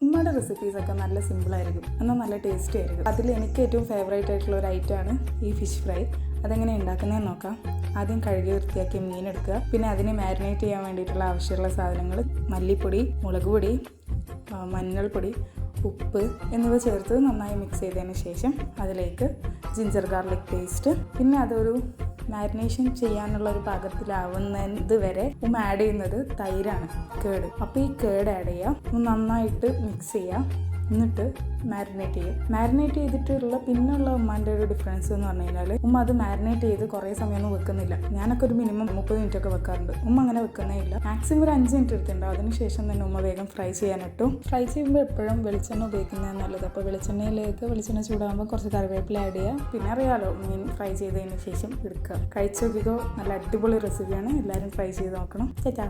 ഉമ്മയുടെ റെസിപ്പീസൊക്കെ നല്ല സിമ്പിളായിരിക്കും, എന്നാൽ നല്ല ടേസ്റ്റി ആയിരിക്കും. അതിൽ എനിക്ക് ഏറ്റവും ഫേവറേറ്റ് ആയിട്ടുള്ള ഒരു ഐറ്റമാണ് ഈ ഫിഷ് ഫ്രൈ. അതെങ്ങനെ ഉണ്ടാക്കുന്നതെന്ന് നോക്കാം. ആദ്യം കഴുകി വൃത്തിയാക്കിയ മീൻ എടുക്കുക. പിന്നെ അതിനെ മാരിനേറ്റ് ചെയ്യാൻ വേണ്ടിയിട്ടുള്ള ആവശ്യമുള്ള സാധനങ്ങൾ മല്ലിപ്പൊടി, മുളക് പൊടി, മഞ്ഞൾപ്പൊടി, ഉപ്പ് എന്നിവ ചേർത്ത് നന്നായി മിക്സ് ചെയ്തതിന് ശേഷം അതിലേക്ക് ജിഞ്ചർ ഗാർലിക് പേസ്റ്റ്, പിന്നെ അതൊരു മാരിനേഷൻ ചെയ്യാനുള്ള ഒരു പാകത്തിലാവുന്നത് വരെ ആഡ് ചെയ്യുന്നത് തൈരാണ്, കേട്. അപ്പോൾ ഈ കേട് ആഡ് ചെയ്യുക, നന്നായിട്ട് മിക്സ് ചെയ്യുക, എന്നിട്ട് മാരിനേറ്റ് ചെയ്യുക. മാരിനേറ്റ് ചെയ്തിട്ടുള്ള പിന്നുള്ള ഉമ്മാൻ്റെ ഒരു ഡിഫറൻസ് എന്ന് പറഞ്ഞു കഴിഞ്ഞാൽ അത് മാരിനേറ്റ് ചെയ്ത് കുറേ സമയമൊന്നും വെക്കുന്നില്ല. ഞാനൊക്കെ ഒരു മിനിമം 30 മിനിറ്റൊക്കെ വെക്കാറുണ്ട്. അങ്ങനെ വെക്കുന്നേ ഇല്ല. മാക്സിമം ഒരു 5 മിനിറ്റ് എടുത്തിട്ടുണ്ടാവും. അതിനുശേഷം തന്നെ വേഗം ഫ്രൈ ചെയ്യാനിട്ടു. ഫ്രൈ ചെയ്യുമ്പോൾ എപ്പോഴും വെളിച്ചെണ്ണ ഉപയോഗിക്കുന്നതാണ് നല്ലത്. അപ്പോൾ വെളിച്ചെണ്ണ ചൂടാകുമ്പോൾ കുറച്ച് കറിവേപ്പില ആഡ് ചെയ്യുക. പിന്നെ അറിയാലോ, മീൻ ഫ്രൈ ചെയ്തതിന് ശേഷം എടുക്കുക. കഴിച്ചു നോക്കിക്കോ, നല്ല അടിപൊളി റെസിപ്പിയാണ്. എല്ലാവരും ട്രൈ ചെയ്ത് നോക്കണം. ചേച്ചാ.